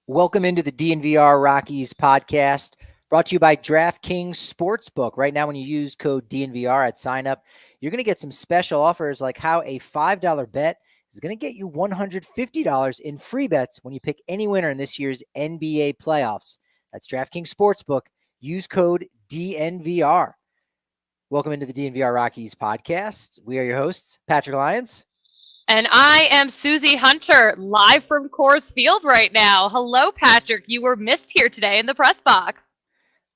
Welcome into the DNVR Rockies podcast, brought to you by DraftKings Sportsbook. Right now, when you use code DNVR at sign up, you're going to get some special offers like how a $5 bet is going to get you $150 in free bets when you pick any winner in this year's NBA playoffs. That's DraftKings Sportsbook. Use code DNVR. Welcome into the DNVR Rockies podcast. We are your hosts, Patrick Lyons. And I am Suzie Hunter, live from Coors Field right now. Hello, Patrick. You were missed here today in the press box.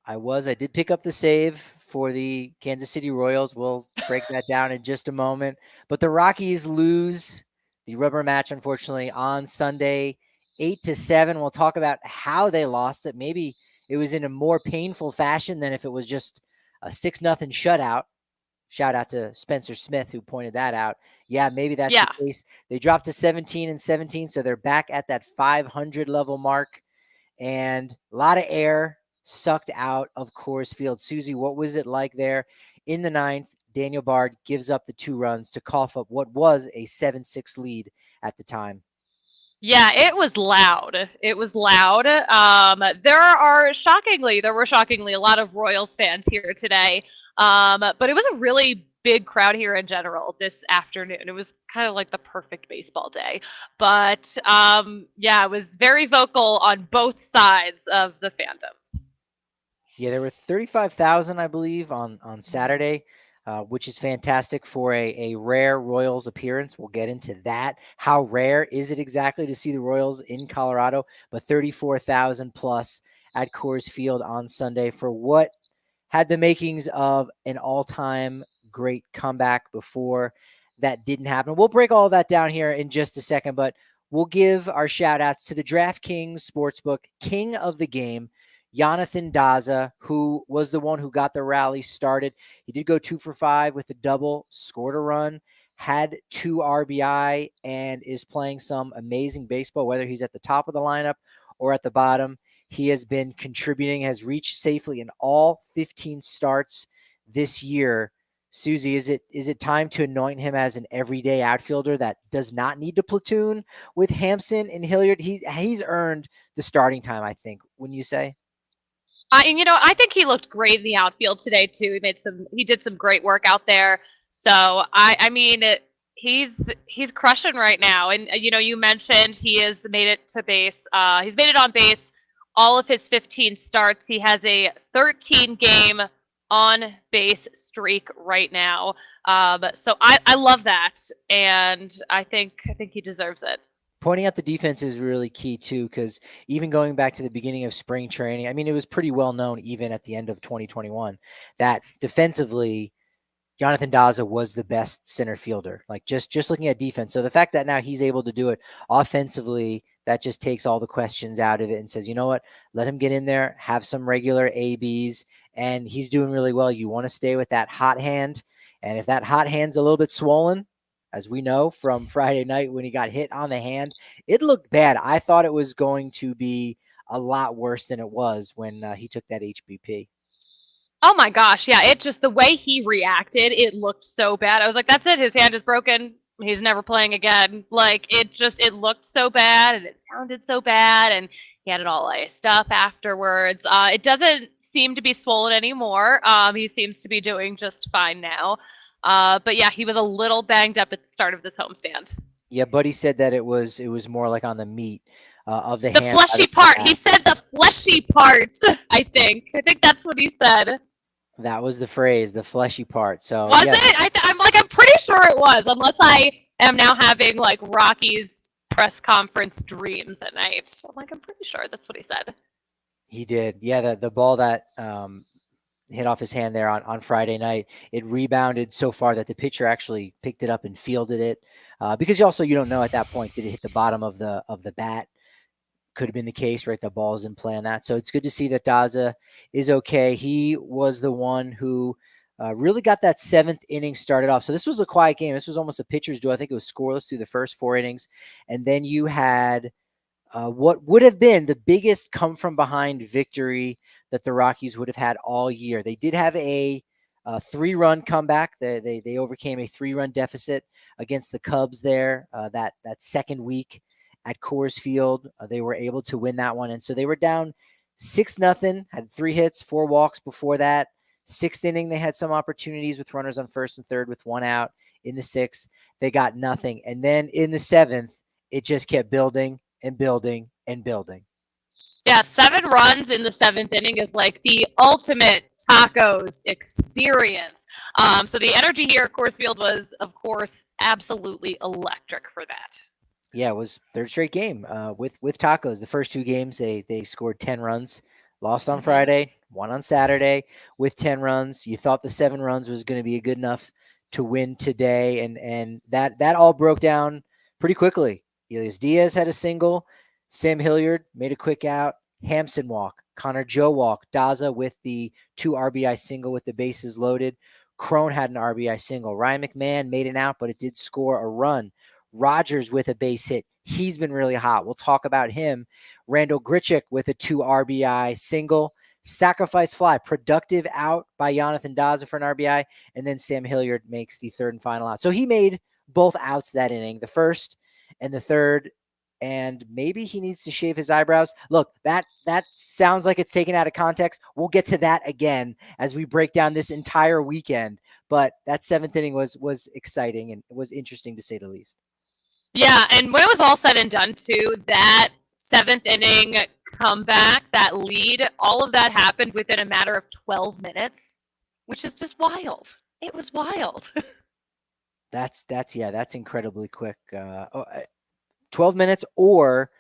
I did pick up the save for the Kansas City Royals. We'll break that down in just a moment. But the Rockies lose the rubber match, unfortunately, on Sunday, 8-7. We'll talk about how they lost it. Maybe it was in a more painful fashion than if it was just a 6-0 shutout. Shout out to Spencer Smith, who pointed that out. Yeah, maybe that's the case. They dropped to 17-17, so they're back at that 500 level mark. And a lot of air sucked out of Coors Field. Suzie, what was it like there in the ninth? Daniel Bard gives up the 2 runs to cough up what was a 7-6 lead at the time. Yeah, it was loud. It was loud. There were shockingly a lot of Royals fans here today. But it was a really big crowd here in general this afternoon. It was kind of like the perfect baseball day. But it was very vocal on both sides of the fandoms. Yeah, there were 35,000, I believe, on Saturday, which is fantastic for a rare Royals appearance. We'll get into that. How rare is it exactly to see the Royals in Colorado? But 34,000 plus at Coors Field on Sunday for what had the makings of an all-time great comeback before that didn't happen. We'll break all that down here in just a second, but we'll give our shout-outs to the DraftKings Sportsbook king of the game, Yonathan Daza, who was the one who got the rally started. He did go 2 for 5 with a double, scored a run, had 2 RBI, and is playing some amazing baseball, whether he's at the top of the lineup or at the bottom. He has been contributing, has reached safely in all 15 starts this year. Suzie, is it time to anoint him as an everyday outfielder that does not need to platoon with Hampson and Hilliard? He's earned the starting time, I think. Wouldn't you say? I think he looked great in the outfield today too. He did some great work out there. So he's crushing right now. And you mentioned he has made it to base. He's made it on base all of his 15 starts. He has a 13-game on base streak right now. So I love that, and I think he deserves it. Pointing out the defense is really key too, because even going back to the beginning of spring training, I mean, it was pretty well known even at the end of 2021 that defensively, Yonathan Daza was the best center fielder, like just looking at defense. So the fact that now he's able to do it offensively, that just takes all the questions out of it and says, you know what, let him get in there, have some regular ABs, and he's doing really well. You want to stay with that hot hand. And if that hot hand's a little bit swollen, as we know from Friday night when he got hit on the hand, it looked bad. I thought it was going to be a lot worse than it was when he took that HBP. Oh my gosh, yeah, it just, the way he reacted, it looked so bad. I was like, that's it, his hand is broken. He's never playing again. Like, it looked so bad, and it sounded so bad, and he had it all iced up afterwards. It doesn't seem to be swollen anymore. He seems to be doing just fine now. But yeah, he was a little banged up at the start of this homestand. Yeah, Buddy said that it was more like on the meat of the hand. The fleshy part. He said the fleshy part, I think. I think that's what he said. That was the phrase, the fleshy part. So was it? I'm pretty sure it was, unless I am now having like Rockies press conference dreams at night. I'm pretty sure that's what he said. He did. Yeah, the ball that hit off his hand there on Friday night, it rebounded so far that the pitcher actually picked it up and fielded it. Because you don't know at that point, did it hit the bottom of the bat? Could have been the case, right? The ball's in play on that. So it's good to see that Daza is okay. He was the one who really got that 7th inning started off. So this was a quiet game. This was almost a pitcher's duel. I think it was scoreless through the first 4 innings. And then you had what would have been the biggest come-from-behind victory that the Rockies would have had all year. They did have a 3-run comeback. They overcame a 3-run deficit against the Cubs there that second week. at Coors Field. They were able to win that one. And so they were down 6-0, had 3 hits, 4 walks before that. 6th inning, they had some opportunities with runners on first and third with 1 out. In the 6th, they got nothing. And then in the 7th, it just kept building and building and building. Yeah, 7 runs in the 7th inning is like the ultimate tacos experience. So the energy here at Coors Field was, of course, absolutely electric for that. Yeah, it was third straight game with tacos. The first 2 games, they scored 10 runs, lost on Friday, won on Saturday with 10 runs. You thought the 7 runs was going to be good enough to win today, and that all broke down pretty quickly. Elias Diaz had a single, Sam Hilliard made a quick out, Hampson walk, Connor Joe walk, Daza with the 2 RBI single with the bases loaded. Crone had an RBI single. Ryan McMahon made an out, but it did score a run. Rogers with a base hit. He's been really hot. We'll talk about him. Randall Grichuk with a 2 RBI single. Sacrifice fly, productive out by Yonathan Daza for an RBI. And then Sam Hilliard makes the 3rd and final out. So he made both outs that inning, the 1st and the 3rd. And maybe he needs to shave his eyebrows. Look, that sounds like it's taken out of context. We'll get to that again as we break down this entire weekend. But that 7th inning was exciting and it was interesting to say the least. Yeah, and when it was all said and done, too, that 7th inning comeback, that lead, all of that happened within a matter of 12 minutes, which is just wild. It was wild. That's incredibly quick. 12 minutes or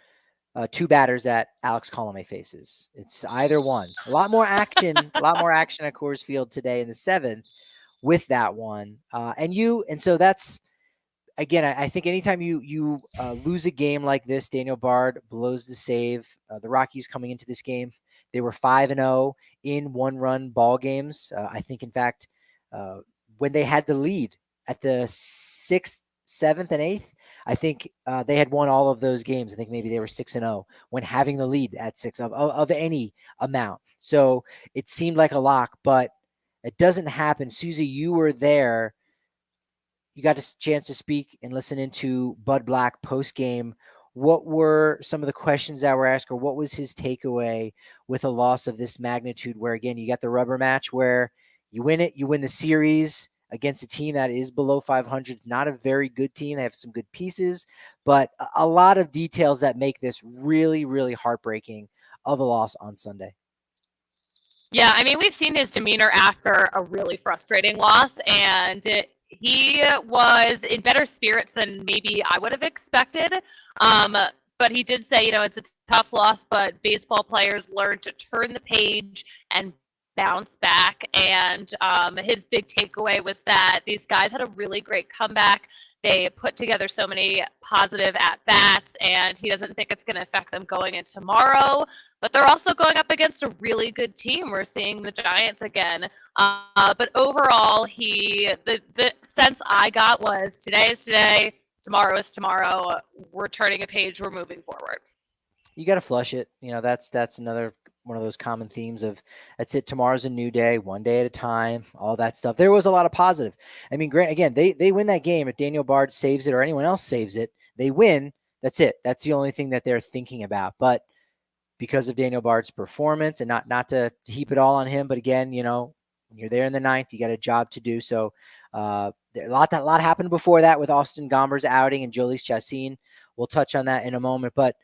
2 batters that Alex Colomé faces. It's either one. A lot more action at Coors Field today in the 7th with that one. And so that's, again, I think anytime you lose a game like this, Daniel Bard blows the save. The Rockies coming into this game, they were 5-0 in 1-run ball games. I think, in fact, when they had the lead at the 6th, 7th, and 8th, I think they had won all of those games. I think maybe they were 6-0 when having the lead at 6 of any amount. So it seemed like a lock, but it doesn't happen. Suzie, you were there. You got a chance to speak and listen into Bud Black post game. What were some of the questions that were asked, or what was his takeaway with a loss of this magnitude? Where again, you got the rubber match where you win it, you win the series against a team that is below 500. It's not a very good team. They have some good pieces, but a lot of details that make this really, really heartbreaking of a loss on Sunday. Yeah, I mean, we've seen his demeanor after a really frustrating loss, and he was in better spirits than maybe I would have expected. But he did say, it's a tough loss, but baseball players learn to turn the page and bounce back. And his big takeaway was that these guys had a really great comeback. They put together so many positive at-bats, and he doesn't think it's going to affect them going into tomorrow. But they're also going up against a really good team. We're seeing the Giants again. But overall, the sense I got was today is today, tomorrow is tomorrow. We're turning a page. We're moving forward. You got to flush it. That's another one of those common themes of that's it. Tomorrow's a new day, one day at a time, all that stuff. There was a lot of positive. I mean, Grant, again, they win that game. If Daniel Bard saves it or anyone else saves it, they win. That's it. That's the only thing that they're thinking about. But because of Daniel Bard's performance, and not to heap it all on him, but again, when you're there in the 9th, you got a job to do. So a lot happened before that with Austin Gomber's outing and Jhoulys Chacin. We'll touch on that in a moment, but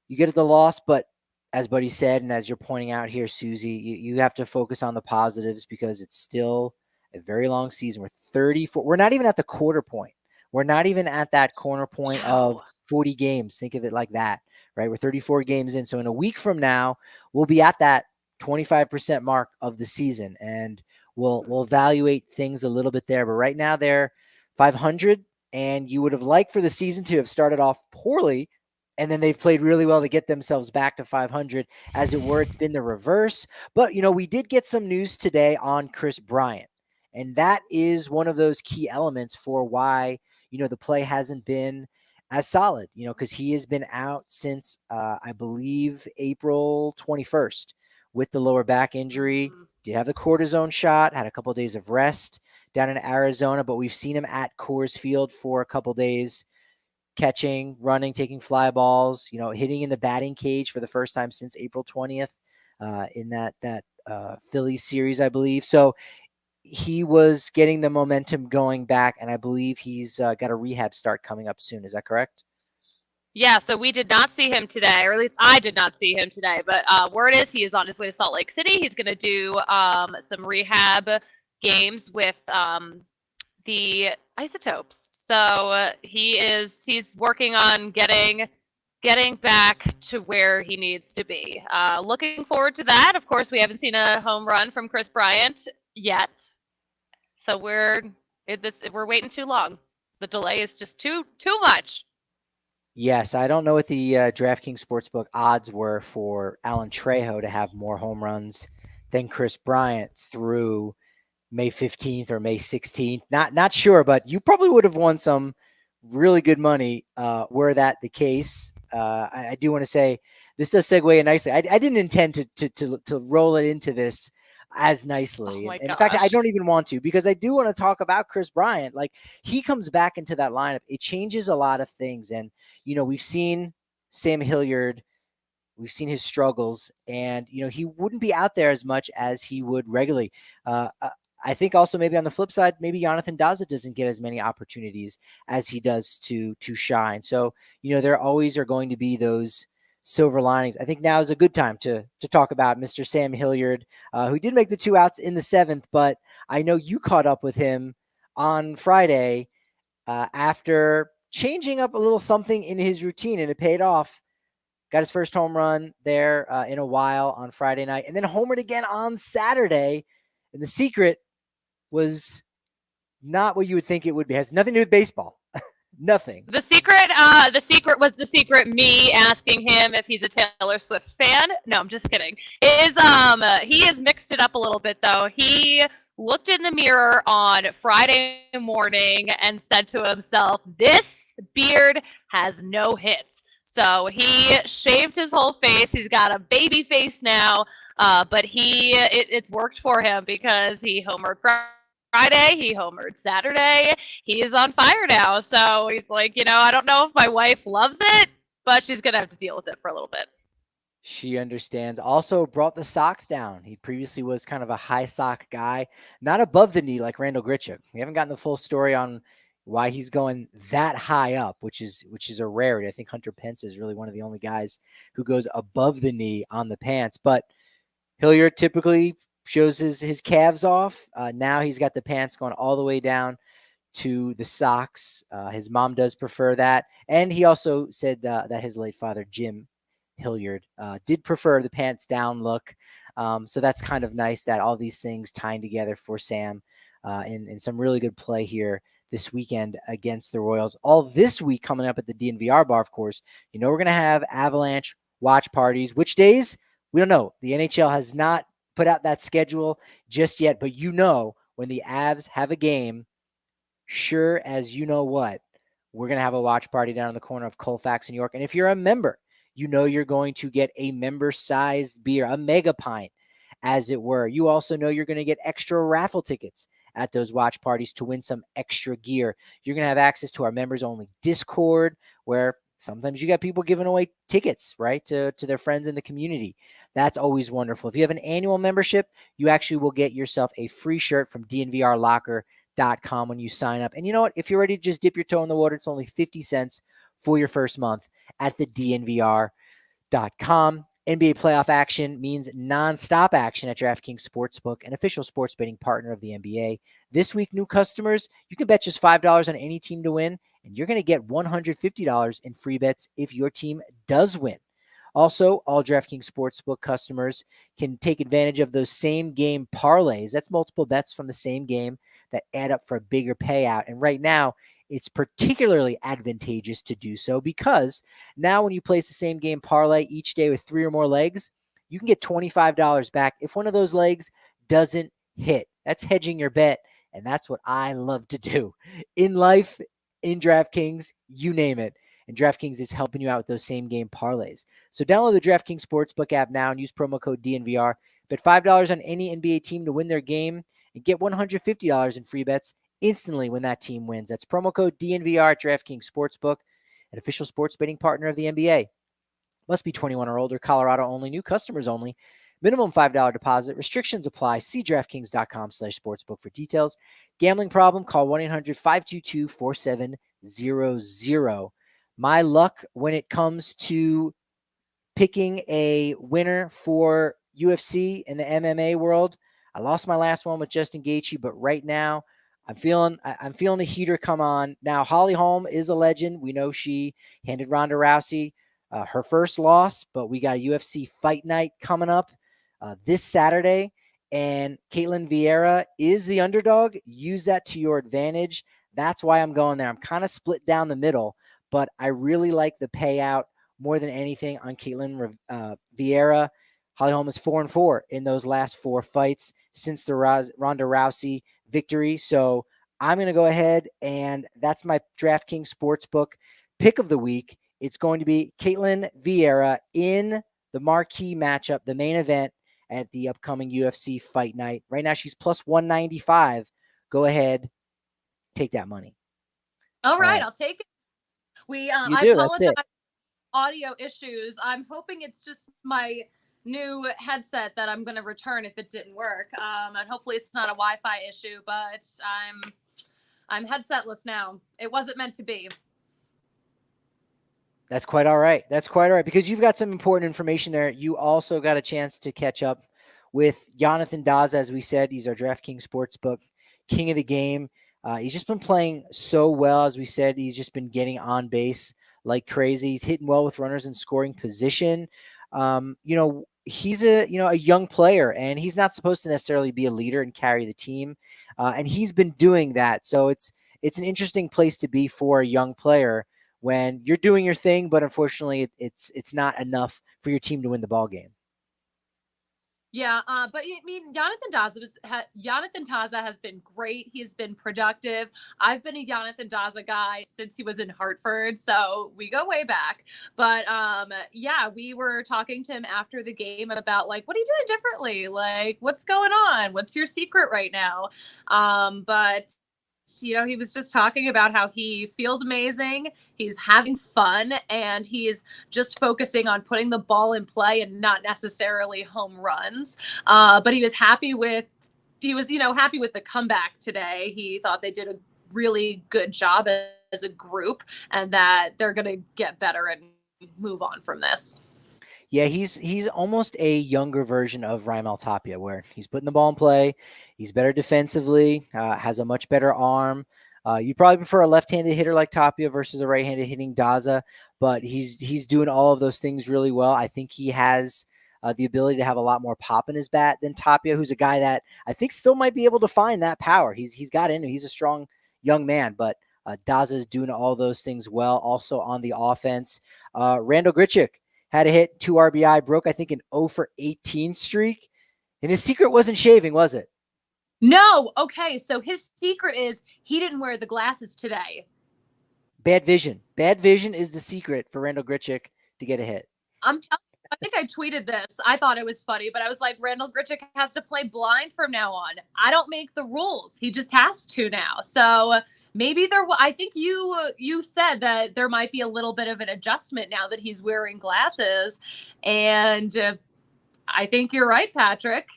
you get the loss. But as Buddy said, and as you're pointing out here, Suzie, you have to focus on the positives because it's still a very long season. We're 34. We're not even at the quarter point. We're not even at that corner point of 40 games. Think of it like that. Right, we're 34 games in. So in a week from now, we'll be at that 25% mark of the season, and we'll evaluate things a little bit there. But right now they're 500, and you would have liked for the season to have started off poorly, and then they've played really well to get themselves back to 500. As it were, it's been the reverse. But, we did get some news today on Chris Bryant, and that is one of those key elements for why, the play hasn't been as solid, because he has been out since, I believe, April 21st with the lower back injury. Did have the cortisone shot, had a couple of days of rest down in Arizona, but we've seen him at Coors Field for a couple of days. catching, running, taking fly balls, hitting in the batting cage for the first time since April 20th in that Phillies series, I believe. So he was getting the momentum going back, and I believe he's got a rehab start coming up soon. Is that correct? Yeah, so we did not see him today, or at least I did not see him today. But word is he is on his way to Salt Lake City. He's going to do some rehab games with the Isotopes. So he's working on getting back to where he needs to be. Looking forward to that. Of course, we haven't seen a home run from Chris Bryant yet, so we're waiting too long. The delay is just too much. Yes, I don't know what the DraftKings Sportsbook odds were for Alan Trejo to have more home runs than Chris Bryant through May 15th or May 16th. Not sure, but you probably would have won some really good money were that the case. I do want to say this does segue in nicely. I didn't intend to roll it into this as nicely. Oh my In fact, I gosh. don't even want to, because I do want to talk about Chris Bryant. Like, he comes back into that lineup. It changes a lot of things. And, we've seen Sam Hilliard, we've seen his struggles, and, he wouldn't be out there as much as he would regularly. I think also maybe on the flip side, maybe Yonathan Daza doesn't get as many opportunities as he does to shine. So, there always are going to be those silver linings. I think now is a good time to talk about Mr. Sam Hilliard, who did make the 2 outs in the 7th, but I know you caught up with him on Friday after changing up a little something in his routine, and it paid off. Got his first home run there in a while on Friday night, and then homered again on Saturday. And the secret was not what you would think it would be. It has nothing to do with baseball. Nothing. The secret was the secret. Me asking him if he's a Taylor Swift fan. No, I'm just kidding. He has mixed it up a little bit though. He looked in the mirror on Friday morning and said to himself, "This beard has no hits." So he shaved his whole face. He's got a baby face now, but it's worked for him because he homered Friday, he homered Saturday. He is on fire now. So he's like, I don't know if my wife loves it, but she's going to have to deal with it for a little bit. She understands. Also brought the socks down. He previously was kind of a high sock guy, not above the knee like Randall Grichuk. We haven't gotten the full story on why he's going that high up, which is a rarity. I think Hunter Pence is really one of the only guys who goes above the knee on the pants. But Hilliard typically shows his calves off. Now he's got the pants going all the way down to the socks. His mom does prefer that. And he also said that his late father, Jim Hilliard, did prefer the pants down look. So that's kind of nice that all these things tying together for Sam in some really good play here this weekend against the Royals. All this week coming up at the DNVR bar, of course. We're going to have Avalanche watch parties. Which days? We don't know. The NHL has not put out that schedule just yet, but when the Avs have a game, sure as what, we're going to have a watch party down in the corner of Colfax, New York. And if you're a member, you're going to get a member-sized beer, a mega pint, as it were. You also know you're going to get extra raffle tickets at those watch parties to win some extra gear. You're going to have access to our members-only Discord, where sometimes you got people giving away tickets, right, to their friends in the community. That's always wonderful. If you have an annual membership, you actually will get yourself a free shirt from DNVRlocker.com when you sign up. And you know what? If you're ready to just dip your toe in the water, it's only 50 cents for your first month at the DNVR.com. NBA playoff action means nonstop action at DraftKings Sportsbook, an official sports betting partner of the NBA. This week, new customers, you can bet just $5 on any team to win, and you're going to get $150 in free bets if your team does win. Also, all DraftKings Sportsbook customers can take advantage of those same game parlays. That's multiple bets from the same game that add up for a bigger payout. And right now, it's particularly advantageous to do so because now when you place the same game parlay each day with 3 or more legs, you can get $25 back if one of those legs doesn't hit. That's hedging your bet, and that's what I love to do. In life, in DraftKings, you name it. And DraftKings is helping you out with those same game parlays. So download the DraftKings Sportsbook app now and use promo code DNVR. Bet $5 on any NBA team to win their game and get $150 in free bets instantly when that team wins. That's promo code DNVR at DraftKings Sportsbook. an official sports betting partner of the NBA. Must be 21 or older. Colorado only. New customers only. Minimum $5 deposit. Restrictions apply. See DraftKings.com/sportsbook for details. Gambling problem? Call 1-800-522-4700. My luck when it comes to picking a winner for UFC in the MMA world. I lost my last one with Justin Gaethje, but right now I'm feeling the heater come on. Now Holly Holm is a legend. We know she handed Ronda Rousey her first loss, but we got a UFC fight night coming up this Saturday, and Caitlin Vieira is the underdog. Use that to your advantage. That's why I'm going there. I'm kind of split down the middle, but I really like the payout more than anything on Caitlin Vieira. Holly Holm is 4-4 in those last 4 fights since the Ronda Rousey victory. So I'm going to go ahead, and that's my DraftKings Sportsbook pick of the week. It's going to be Caitlin Vieira in the marquee matchup, the main event at the upcoming UFC fight night. Right now, she's plus 195. Go ahead, take that money. All right, I'll take it. You I do. apologize. That's it. Audio issues. I'm hoping it's just my new headset that I'm going to return if it didn't work. And hopefully it's not a Wi-Fi issue, but I'm headsetless now. It wasn't meant to be. That's quite all right. That's quite all right, because you've got some important information there. You also got a chance to catch up with Yonathan Daza, as we said. He's our DraftKings Sportsbook king of the game. He's just been playing so well, as we said. He's just been getting on base like crazy. He's hitting well with runners in scoring position. He's a young player, and he's not supposed to necessarily be a leader and carry the team. And he's been doing that. So it's an interesting place to be for a young player when you're doing your thing, but unfortunately it's not enough for your team to win the ball game. Yeah, but I mean, Yonathan Daza has been great. He's been productive. I've been a Yonathan Daza guy since he was in Hartford, so we go way back. But yeah, we were talking to him after the game about like, what are you doing differently? Like, what's going on? What's your secret right now? But he was just talking about how he feels amazing. He's having fun, and he's just focusing on putting the ball in play and not necessarily home runs. But he was happy with the comeback today. He thought they did a really good job as a group, and that they're going to get better and move on from this. Yeah, he's almost a younger version of Raimel Tapia, where he's putting the ball in play. He's better defensively, has a much better arm. You probably prefer a left-handed hitter like Tapia versus a right-handed hitting Daza, but he's doing all of those things really well. I think he has the ability to have a lot more pop in his bat than Tapia, who's a guy that I think still might be able to find that power. He's got in him. He's a strong young man, but Daza is doing all those things well. Also on the offense, Randall Grichuk had a hit, 2 RBI, broke, I think, an 0 for 18 streak. And his secret wasn't shaving, was it? No. Okay. So his secret is he didn't wear the glasses today. Bad vision. Bad vision is the secret for Randall Grichuk to get a hit. I'm telling you, I think I tweeted this. I thought it was funny, but I was like, Randall Grichuk has to play blind from now on. I don't make the rules. He just has to now. So maybe I think you said that there might be a little bit of an adjustment now that he's wearing glasses. And I think you're right, Patrick.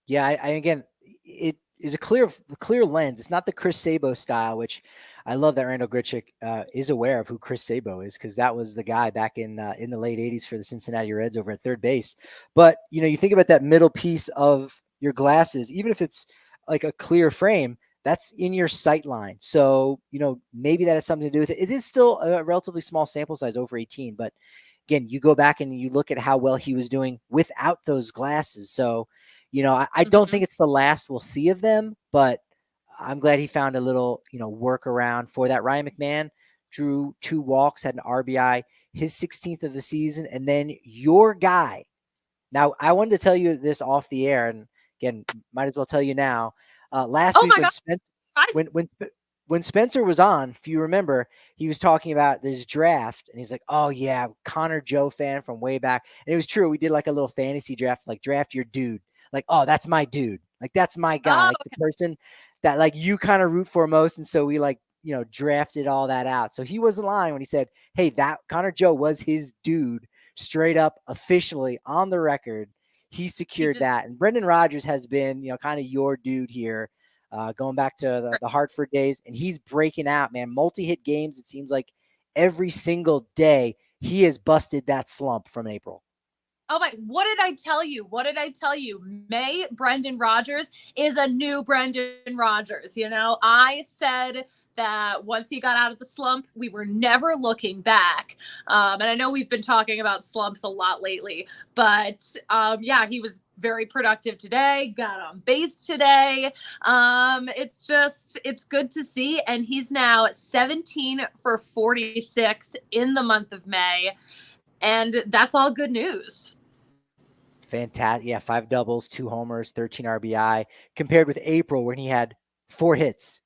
Yeah, again, it is a clear lens. It's not the Chris Sabo style, which I love that Randall Grichuk is aware of who Chris Sabo is, because that was the guy back in the late 80s for the Cincinnati Reds over at third base. But, you think about that middle piece of your glasses, even if it's like a clear frame, that's in your sight line. So, maybe that has something to do with it. It is still a relatively small sample size, over 18. But again, you go back and you look at how well he was doing without those glasses. So, I don't think it's the last we'll see of them, but I'm glad he found a little, workaround for that. Ryan McMahon drew 2 walks, had an RBI, his 16th of the season. And then your guy. Now, I wanted to tell you this off the air, and again, might as well tell you now. Last week when Spencer was on, if you remember, he was talking about this draft, and he's like, "Oh yeah, Connor Joe fan from way back." And it was true. We did like a little fantasy draft, like draft your dude. Like, oh, that's my dude. Like, that's my guy. Like the person that like you kind of root for most. And so we like drafted all that out. So he wasn't lying when he said, hey, that Connor Joe was his dude, straight up, officially on the record. He secured that. And Brendan Rodgers has been, kind of your dude here, going back to the Hartford days. And he's breaking out, man. Multi-hit games, it seems like every single day he has busted that slump from April. Oh my, what did I tell you? May Brendan Rodgers is a new Brendan Rodgers. I said that once he got out of the slump, we were never looking back. And I know we've been talking about slumps a lot lately, but he was very productive today, got on base today. It's good to see. And he's now 17 for 46 in the month of May. And that's all good news. Fantastic. Yeah, 5 doubles, 2 homers, 13 RBI, compared with April when he had 4 hits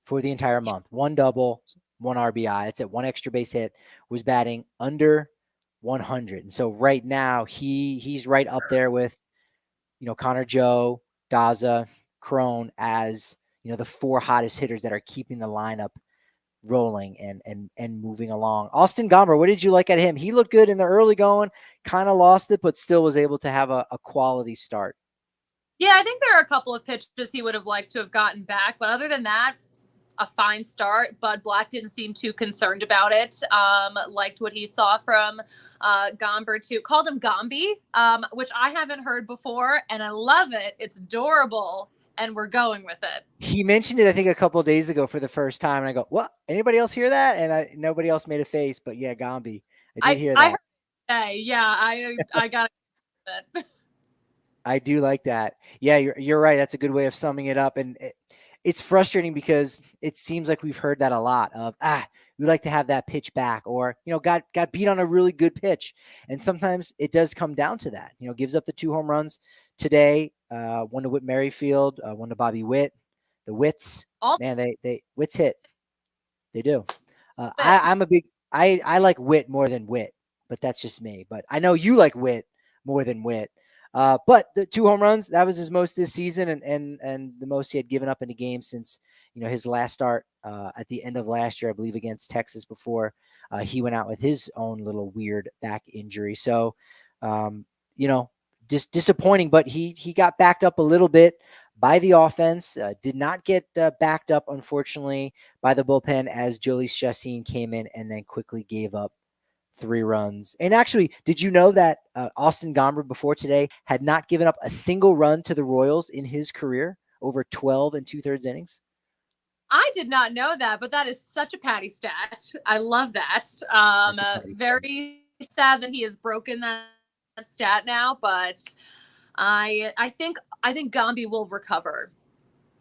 for the entire month. 1 double, 1 RBI. That's it. 1 extra base hit, was batting under 100. And so right now he's right up there with, Connor Joe, Daza, Crone as, the 4 hottest hitters that are keeping the lineup rolling and moving along. Austin Gomber, what did you like at him? He looked good in the early going, kind of lost it, but still was able to have a quality start. Yeah, I think there are a couple of pitches he would have liked to have gotten back, but other than that, a fine start. Bud Black didn't seem too concerned about it. Liked what he saw from Gomber too. Called him Gomby, which I haven't heard before, and I love it. It's adorable. And we're going with it. He mentioned it, I think, a couple of days ago for the first time. And I go, what? Anybody else hear that? And nobody else made a face, but yeah, Gomby. I did hear that. I heard it today. Yeah, I got it. I do like that. Yeah, you're right. That's a good way of summing it up. And it's frustrating because it seems like we've heard that a lot of, we like to have that pitch back, or, got beat on a really good pitch. And sometimes it does come down to that, gives up the 2 home runs today. 1 to Whit Merrifield, 1 to Bobby Witt. The Wits, man, they Wits hit. They do. I'm a big, I like Witt more than Witt, but that's just me. But I know you like Witt more than Witt. But the 2 home runs, that was his most this season, and the most he had given up in a game since, his last start at the end of last year, I believe, against Texas before he went out with his own little weird back injury. So, just disappointing, but he got backed up a little bit by the offense, did not get backed up, unfortunately, by the bullpen as Jhoulys Chacín came in and then quickly gave up 3 runs. And actually, did you know that Austin Gomber before today had not given up a single run to the Royals in his career over 12 2/3 innings? I did not know that, but that is such a Patty stat. I love that. Very sad that he has broken that stat now, but I think Gomby will recover.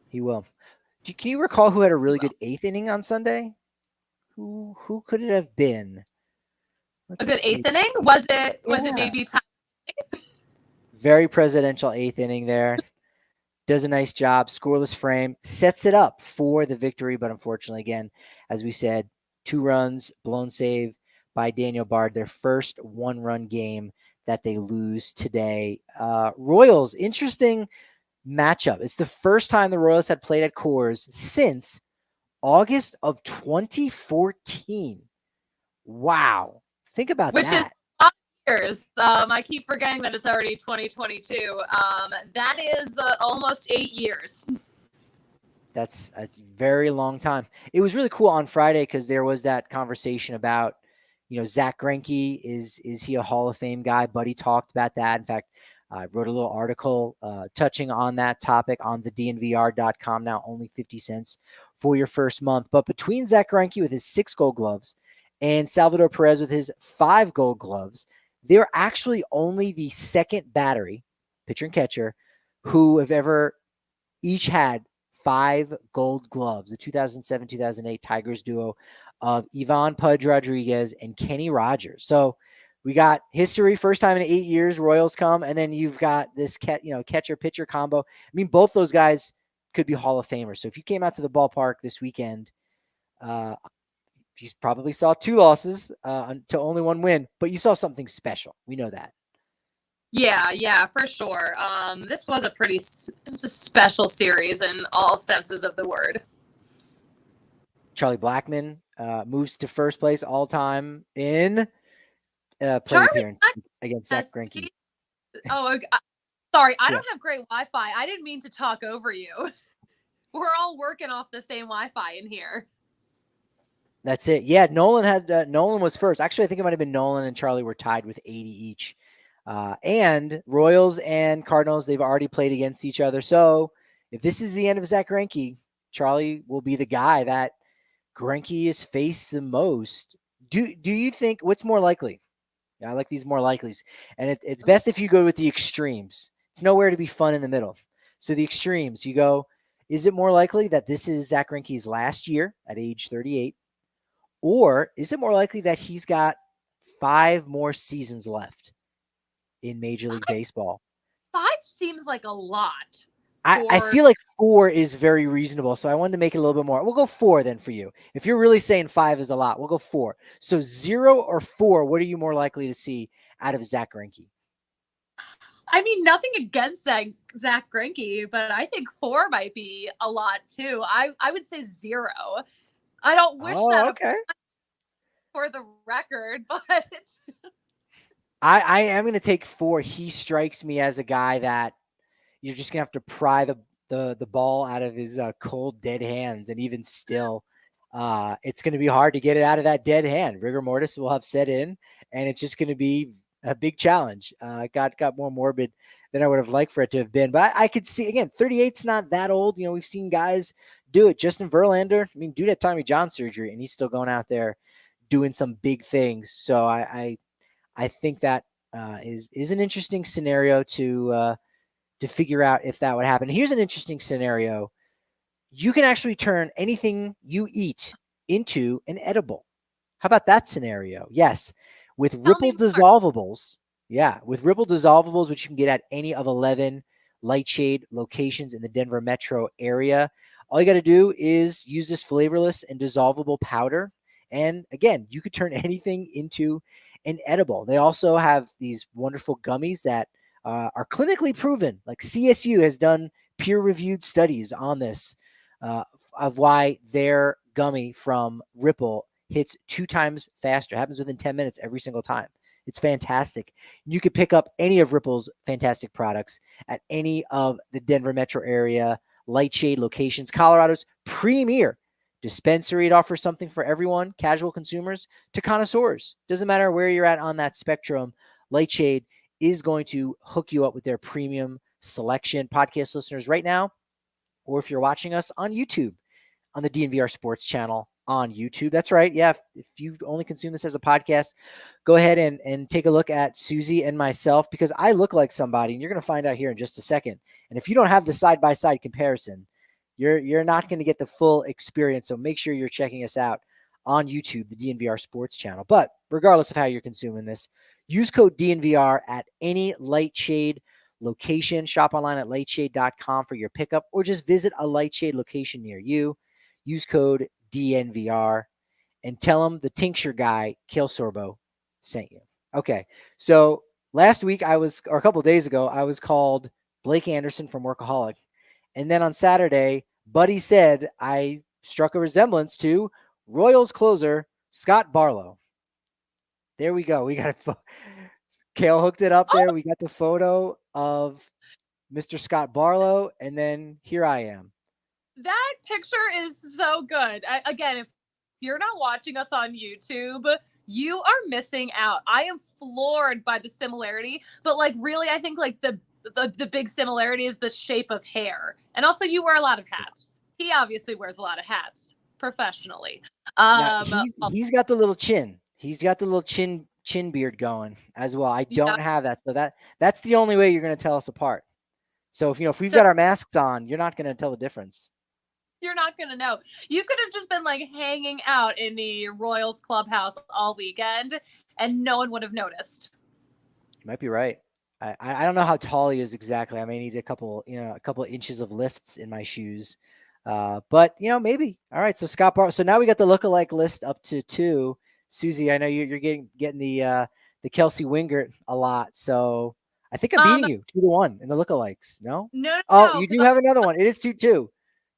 He will. Can you recall who had a really good 8th inning on Sunday? Who could it have been? A good 8th inning? Was it maybe time? Very presidential 8th inning there. Does a nice job. Scoreless frame. Sets it up for the victory, but unfortunately, again, as we said, 2 runs, blown save by Daniel Bard, their first 1-run game that they lose today. Royals, interesting matchup. It's the first time the Royals had played at Coors since August of 2014. Wow. Think about that. Which is 5 years. I keep forgetting that it's already 2022. That is almost 8 years. That's a very long time. It was really cool on Friday because there was that conversation about, Zach Greinke, is he a Hall of Fame guy? Buddy talked about that. In fact, I wrote a little article touching on that topic on the DNVR.com. Now only 50 cents for your first month. But between Zach Greinke with his 6 Gold Gloves and Salvador Pérez with his 5 Gold Gloves, they're actually only the second battery, pitcher and catcher, who have ever each had 5 Gold Gloves. The 2007-2008 Tigers duo of Ivan Pudge Rodriguez and Kenny Rogers. So we got history, first time in 8 years, Royals come, and then you've got this catcher-pitcher combo. I mean, both those guys could be Hall of Famers. So if you came out to the ballpark this weekend, you probably saw 2 losses to only 1 win, but you saw something special. We know that. Yeah, for sure. This was a special series in all senses of the word. Charlie Blackmon moves to first place all time in plate Charlie appearance Black against Zach has Greinke. sorry, I Yeah. don't have great Wi-Fi. I didn't mean to talk over you. We're all working off the same Wi-Fi in here. That's it. Yeah, Nolan was first. Actually, I think it might have been Nolan and Charlie were tied with 80 each. And Royals and Cardinals, they've already played against each other. So if this is the end of Zach Greinke, Charlie will be the guy that Greinke is faced the most. Do you think what's more likely? I like these more likelies. And it's best if you go with the extremes. It's nowhere to be fun in the middle. So the extremes, you go, is it more likely that this is Zach Greinke's last year at age 38? Or is it more likely that he's got 5 more seasons left in Major League Baseball? 5 seems like a lot. I feel like 4 is very reasonable, so I wanted to make it a little bit more. We'll go 4 then for you. If you're really saying 5 is a lot, we'll go 4. So 0 or 4, what are you more likely to see out of Zach Greinke? I mean, nothing against Zach Greinke, but I think 4 might be a lot too. I would say 0. I don't wish that for the record, but I am going to take 4. He strikes me as a guy that you're just going to have to pry the ball out of his cold, dead hands. And even still, it's going to be hard to get it out of that dead hand. Rigor mortis will have set in, and it's just going to be a big challenge. Got more morbid than I would have liked for it to have been. But I could see, again, 38's not that old. You know, we've seen guys do it. Justin Verlander, I mean, dude had Tommy John surgery, and he's still going out there doing some big things. So I think that is an interesting scenario to figure out if that would happen. Here's an interesting scenario. You can actually turn anything you eat into an edible. How about that scenario? Yes. With Ripple dissolvables. Yeah. With Ripple dissolvables, which you can get at any of 11 Lightshade locations in the Denver metro area. All you got to do is use this flavorless and dissolvable powder. And again, you could turn anything into an edible. They also have these wonderful gummies that are clinically proven. Like CSU has done peer-reviewed studies on this of why their gummy from Ripple hits 2 times faster. It happens within 10 minutes every single time. It's fantastic. You could pick up any of Ripple's fantastic products at any of the Denver metro area Lightshade locations. Colorado's premier dispensary. It offers something for everyone, casual consumers to connoisseurs. Doesn't matter where you're at on that spectrum. Lightshade is going to hook you up with their premium selection. Podcast listeners right now, or if you're watching us on YouTube, on the DNVR Sports channel on YouTube. That's right. Yeah, if you only consume this as a podcast, go ahead and take a look at Suzie and myself, because I look like somebody, and you're going to find out here in just a second. And if you don't have the side-by-side comparison, you're not going to get the full experience. So make sure you're checking us out on YouTube, the DNVR Sports channel. But regardless of how you're consuming this, use code DNVR at any Lightshade location. Shop online at lightshade.com for your pickup, or just visit a Lightshade location near you. Use code DNVR and tell them the tincture guy, Kale Sorbo, sent you. Okay, so last week or a couple of days ago, I was called Blake Anderson from Workaholic. And then on Saturday, Buddy said I struck a resemblance to Royals closer Scott Barlow. There we go. We got Kale hooked it up there. We got the photo of Mr. Scott Barlow, and then here I am. That picture is so good. Again, if you're not watching us on YouTube, you are missing out. I am floored by the similarity, but like really, I think like the big similarity is the shape of hair, and also you wear a lot of hats. He obviously wears a lot of hats professionally. Now, he's got the little chin. He's got the little chin beard going as well. I don't have that, so that's the only way you're going to tell us apart. So if we've got our masks on, you're not going to tell the difference. You're not going to know. You could have just been like hanging out in the Royals clubhouse all weekend and no one would have noticed. You might be right. I don't know how tall he is exactly. I may need a couple inches of lifts in my shoes. But maybe. All right. So Scott Barlow. So now we got the lookalike list up to 2. Suzie, I know you're getting the Kelsey Wingert a lot. So I think I'm beating you 2-1 in the lookalikes. No? No. Oh, you do have another one. It is 2-2.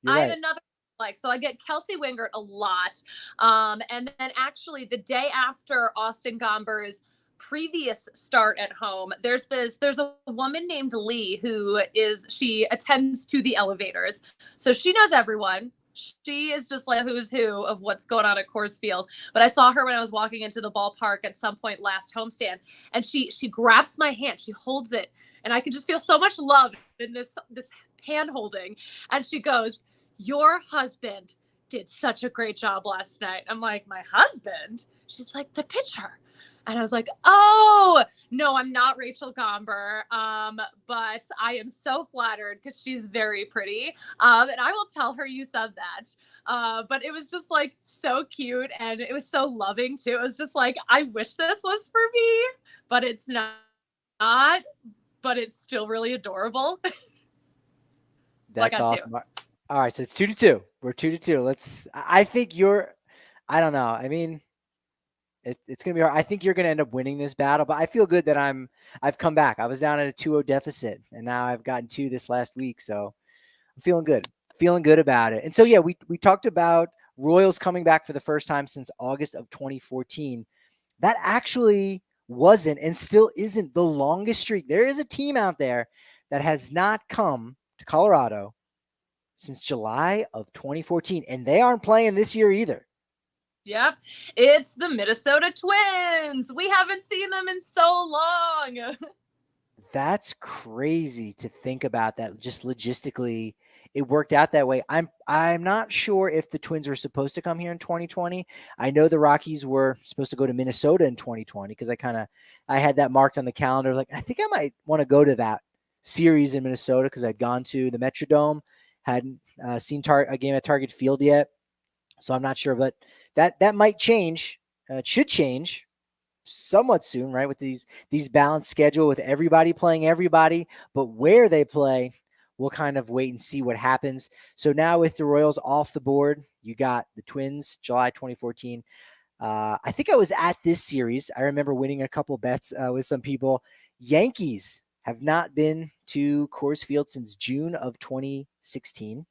I have another like. So I get Kelsey Wingert a lot. And then actually the day after Austin Gomber's previous start at home, there's a woman named Lee she attends to the elevators. So she knows everyone. She is just like who's who of what's going on at Coors Field. But I saw her when I was walking into the ballpark at some point last homestand, and she grabs my hand, she holds it, and I could just feel so much love in this hand holding. And she goes, "Your husband did such a great job last night." I'm like, "My husband?" She's like, "The pitcher." And I was like, "Oh, no, I'm not Rachel Gomber, but I am so flattered because she's very pretty. And I will tell her you said that." But it was just like so cute, and it was so loving too. It was just like, I wish this was for me, but it's not, but it's still really adorable. That's awesome. All right, so it's 2-2. We're 2-2. I think I don't know. I mean, it's going to be hard. I think you're going to end up winning this battle, but I feel good that I've come back. I was down at a 2-0 deficit, and now I've gotten 2 this last week, so I'm feeling good about it. And so, yeah, we talked about Royals coming back for the first time since August of 2014. That actually wasn't and still isn't the longest streak. There is a team out there that has not come to Colorado since July of 2014, and they aren't playing this year either. Yep. It's the Minnesota Twins. We haven't seen them in so long. That's crazy to think about that. Just logistically, it worked out that way. I'm not sure if the Twins were supposed to come here in 2020. I know the Rockies were supposed to go to Minnesota in 2020 because I had that marked on the calendar. Like, I think I might want to go to that series in Minnesota because I'd gone to the Metrodome, hadn't seen a game at Target Field yet. So I'm not sure, but that might change. It should change somewhat soon, right? With these balanced schedule with everybody playing everybody, but where they play, we'll kind of wait and see what happens. So now with the Royals off the board, you got the Twins, July 2014. I think I was at this series. I remember winning a couple bets with some people. Yankees have not been to Coors Field since June of 2016.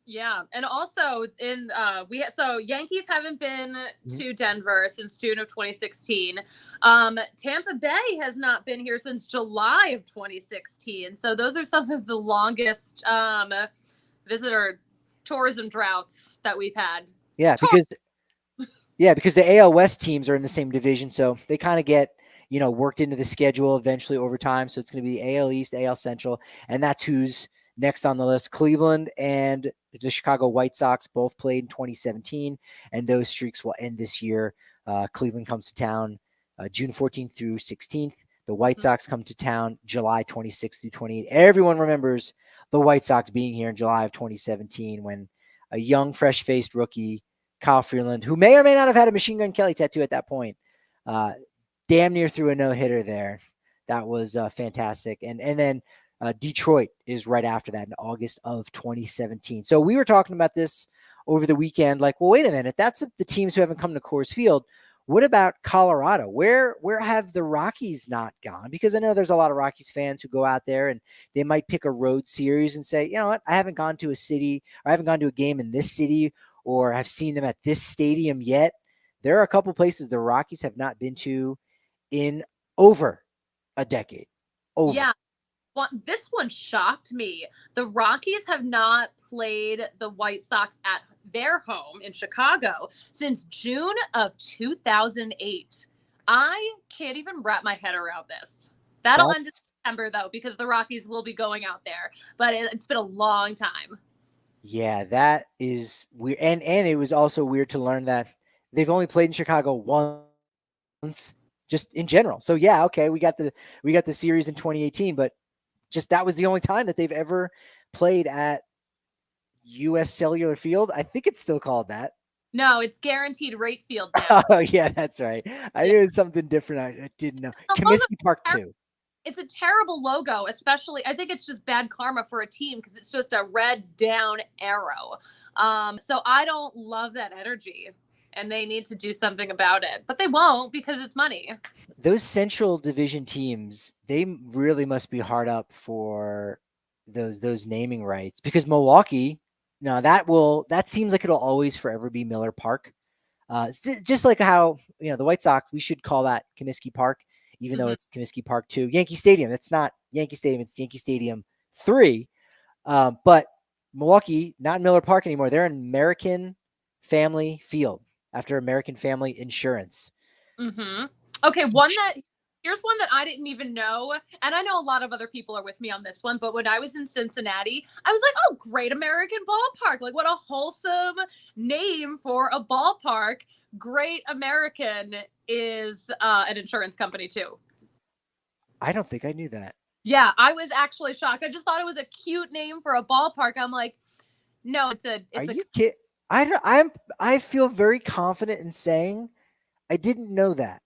Yeah, and also so Yankees haven't been to Denver since June of 2016. Tampa Bay has not been here since July of 2016. So those are some of the longest visitor tourism droughts that we've had. Yeah, because the AL West teams are in the same division, so they kind of get worked into the schedule eventually over time. So it's going to be AL East, AL Central, and that's who's next on the list. Cleveland and the Chicago White Sox both played in 2017, and those streaks will end this year. Cleveland comes to town June 14th through 16th. The White Sox come to town July 26th through 28th. Everyone remembers the White Sox being here in July of 2017 when a young, fresh-faced rookie, Kyle Freeland, who may or may not have had a Machine Gun Kelly tattoo at that point, damn near threw a no-hitter there. That was fantastic. And then Detroit is right after that in August of 2017. So we were talking about this over the weekend, like, well, wait a minute. That's the teams who haven't come to Coors Field. What about Colorado? Where have the Rockies not gone? Because I know there's a lot of Rockies fans who go out there and they might pick a road series and say, you know what, I haven't gone to a city, or I haven't gone to a game in this city, or have seen them at this stadium yet. There are a couple places the Rockies have not been to in over a decade. Yeah. Well, this one shocked me. The Rockies have not played the White Sox at their home in Chicago since June of 2008. I can't even wrap my head around this. That'll end in September, though, because the Rockies will be going out there. But it's been a long time. Yeah, that is weird. And it was also weird to learn that they've only played in Chicago once, just in general. So yeah, okay, we got the series in 2018, but just that was the only time that they've ever played at U.S. Cellular Field. I think it's still called that. No, it's Guaranteed Rate Field now. Oh, yeah, that's right. I knew it was something different. I didn't know. Comiskey Park 2. It's a terrible logo, especially. I think it's just bad karma for a team because it's just a red down arrow. So I don't love that energy, and they need to do something about it. But they won't because it's money. Those Central Division teams, they really must be hard up for those naming rights, because Milwaukee No, that seems like it'll always forever be Miller Park. Just like how, the White Sox, we should call that Comiskey Park, even though Mhm. it's Comiskey Park 2. Yankee Stadium, it's not Yankee Stadium, it's Yankee Stadium 3. But Milwaukee, not Miller Park anymore. They're in American Family Field after American Family Insurance. Mm-hmm. Okay, here's one that I didn't even know, and I know a lot of other people are with me on this one, but when I was in Cincinnati, I was like, oh, Great American Ballpark. Like, what a wholesome name for a ballpark. Great American is an insurance company, too. I don't think I knew that. Yeah, I was actually shocked. I just thought it was a cute name for a ballpark. I'm like, no, Are you kidding? I feel very confident in saying I didn't know that.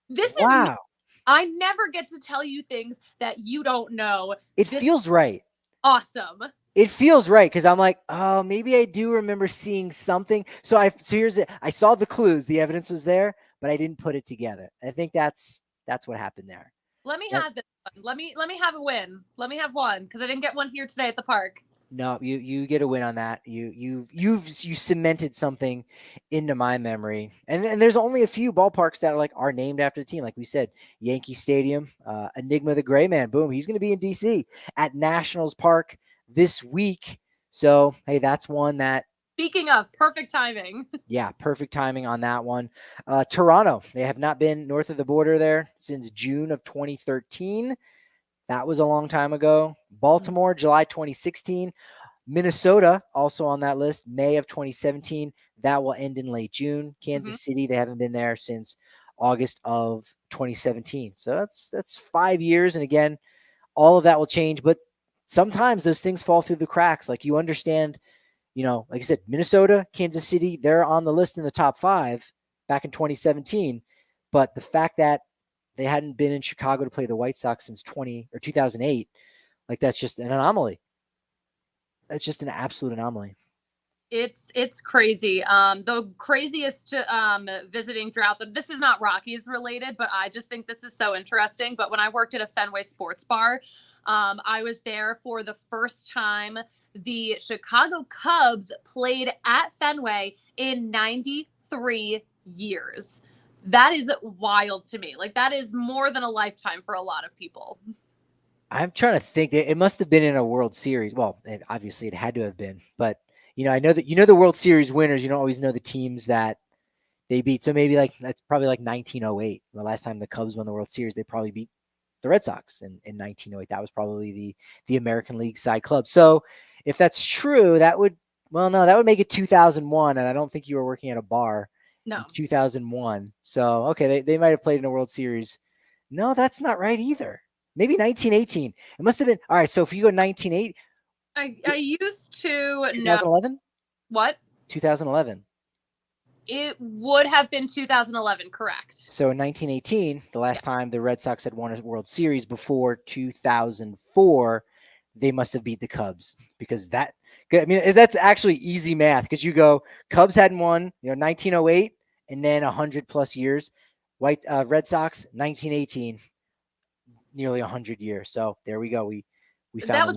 This is me. Wow. I never get to tell you things that you don't know. It This feels right. awesome. It feels right because I'm like, oh, maybe I do remember seeing something. So here's it. I saw the clues, the evidence was there, but I didn't put it together. I think that's what happened there. Let me have this one. Let me have a win. Let me have one because I didn't get one here today at the park. No, you get a win on that. You cemented something into my memory. And there's only a few ballparks that are named after the team. Like we said, Yankee Stadium, Enigma the Gray Man. Boom, he's going to be in DC at Nationals Park this week. So, hey, that's one that. Speaking of, perfect timing. Yeah, perfect timing on that one. Toronto, they have not been north of the border there since June of 2013. That was a long time ago. Baltimore, July 2016. Minnesota, also on that list, May of 2017. That will end in late June. Kansas City, they haven't been there since August of 2017. So that's 5 years. And again, all of that will change. But sometimes those things fall through the cracks. Like you understand, like I said, Minnesota, Kansas City, they're on the list in the top 5 back in 2017. But the fact that they hadn't been in Chicago to play the White Sox since 2008. Like that's just an anomaly. That's just an absolute anomaly. It's crazy. The craziest visiting drought. This is not Rockies related, but I just think this is so interesting. But when I worked at a Fenway sports bar, I was there for the first time the Chicago Cubs played at Fenway in 93 years. That is wild to me. Like that is more than a lifetime for a lot of people. I'm trying to think. It must have been in a World Series. Well, obviously it had to have been. But, I know that the World Series winners, you don't always know the teams that they beat. So maybe that's probably like 1908. The last time the Cubs won the World Series, they probably beat the Red Sox in 1908. That was probably the American League side club. So if that's true, that would make it 2001. And I don't think you were working at a bar. No. In 2001. So, okay, they might have played in a World Series. No, that's not right either. Maybe 1918. It must have been. All right, so if you go 1908. I used to 2011? know. What? 2011. It would have been 2011, correct. So in 1918, the last time the Red Sox had won a World Series before 2004, they must have beat the Cubs because that's actually easy math because you go Cubs hadn't won, 1908 and then 100 plus years. Red Sox 1918, nearly 100 years. So there we go. We found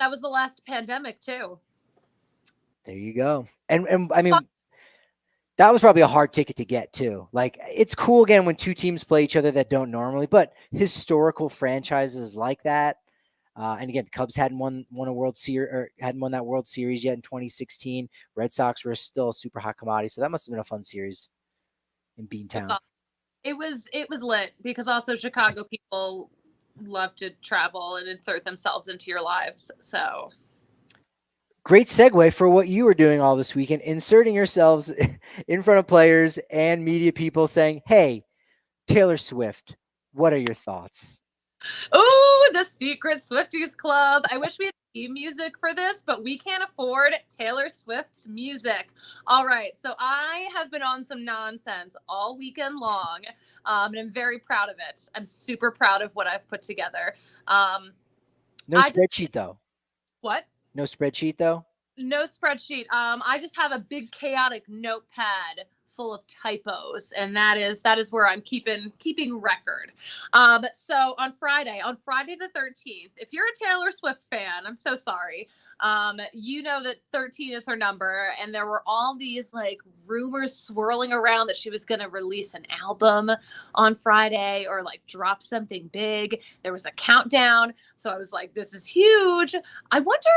that was the last pandemic too. There you go. And I mean, that was probably a hard ticket to get too. Like it's cool again when two teams play each other that don't normally, but historical franchises like that. And again, the Cubs hadn't won a World Series or hadn't won that World Series yet in 2016. Red Sox were still a super hot commodity, so that must have been a fun series in Beantown. It was lit because also Chicago people love to travel and insert themselves into your lives. So great segue for what you were doing all this weekend, inserting yourselves in front of players and media people saying, hey, Taylor Swift, what are your thoughts? Oh, the Secret Swifties Club. I wish we had theme music for this, but we can't afford Taylor Swift's music. All right, so I have been on some nonsense all weekend long, and I'm very proud of it. I'm super proud of what I've put together. No spreadsheet, though. What? No spreadsheet, though? No spreadsheet. I just have a big chaotic notepad full of typos, and that is where I'm keeping record. So on Friday the 13th, if you're a Taylor Swift fan, I'm so sorry. You know that 13 is her number, and there were all these like rumors swirling around that she was going to release an album on Friday or like drop something big. There was a countdown, so I was like, this is huge. I wonder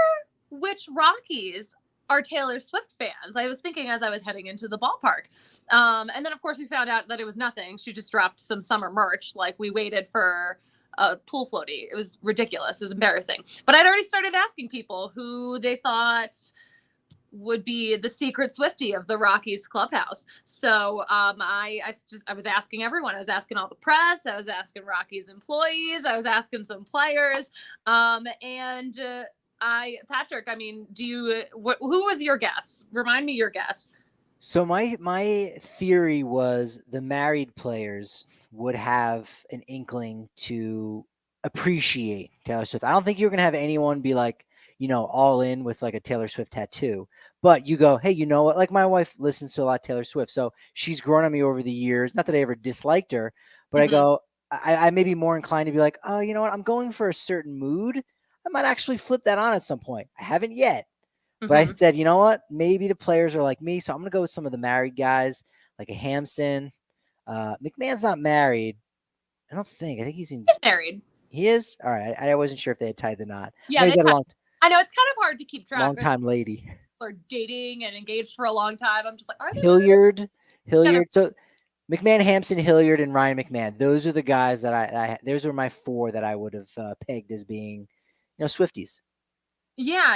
which Rockies are Taylor Swift fans. I was thinking as I was heading into the ballpark. And then of course we found out that it was nothing. She just dropped some summer merch. Like we waited for a pool floaty. It was ridiculous. It was embarrassing. But I'd already started asking people who they thought would be the secret Swiftie of the Rockies clubhouse. So I was asking everyone. I was asking all the press. I was asking Rockies employees. I was asking some players. Patrick, I mean, who was your guess? Remind me your guess. So my theory was the married players would have an inkling to appreciate Taylor Swift. I don't think you're going to have anyone be like, all in with like a Taylor Swift tattoo, but you go, hey, you know what? Like my wife listens to a lot of Taylor Swift. So she's grown on me over the years. Not that I ever disliked her, but I go, I may be more inclined to be like, oh, you know what? I'm going for a certain mood. I might actually flip that on at some point. I haven't yet. But I said, you know what? Maybe the players are like me, so I'm going to go with some of the married guys, like a Hampson. McMahon's not married. I don't think. I think he's married. He is? All right. I wasn't sure if they had tied the knot. Yeah, I know it's kind of hard to keep track. Long time lady. Or dating and engaged for a long time. I'm just like, are they Hilliard. So McMahon, Hampson, Hilliard, and Ryan McMahon. Those are the guys that those were my four that I would have pegged as being, Swifties. Yeah.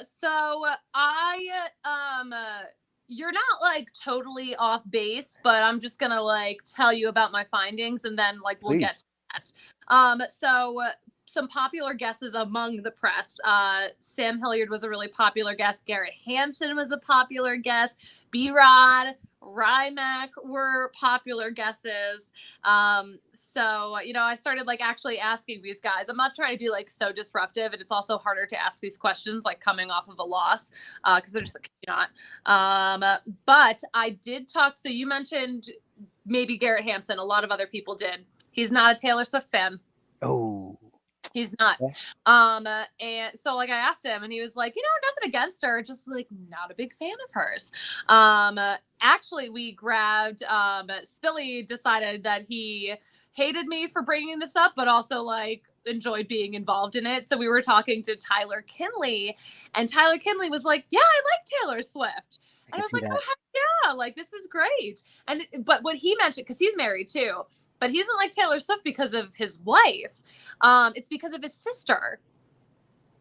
So you're not like totally off base, but I'm just gonna like tell you about my findings, and then like we'll get to that. So some popular guesses among the press. Sam Hilliard was a really popular guest. Garrett Hampson was a popular guest. B-Rod, Rymac were popular guesses. So, I started like actually asking these guys. I'm not trying to be like so disruptive, and it's also harder to ask these questions like coming off of a loss because they're just like, not. But I did talk. So you mentioned maybe Garrett Hampson. A lot of other people did. He's not a Taylor Swift fan. Oh. He's not. And so like I asked him, and he was like, nothing against her, just like not a big fan of hers. Actually we grabbed Spilly decided that he hated me for bringing this up, but also like enjoyed being involved in it. So we were talking to Tyler Kinley, and Tyler Kinley was like, yeah, I like Taylor Swift. And I was like, oh, heck yeah, like this is great. But what he mentioned, because he's married too, but he doesn't like Taylor Swift because of his wife. It's because of his sister.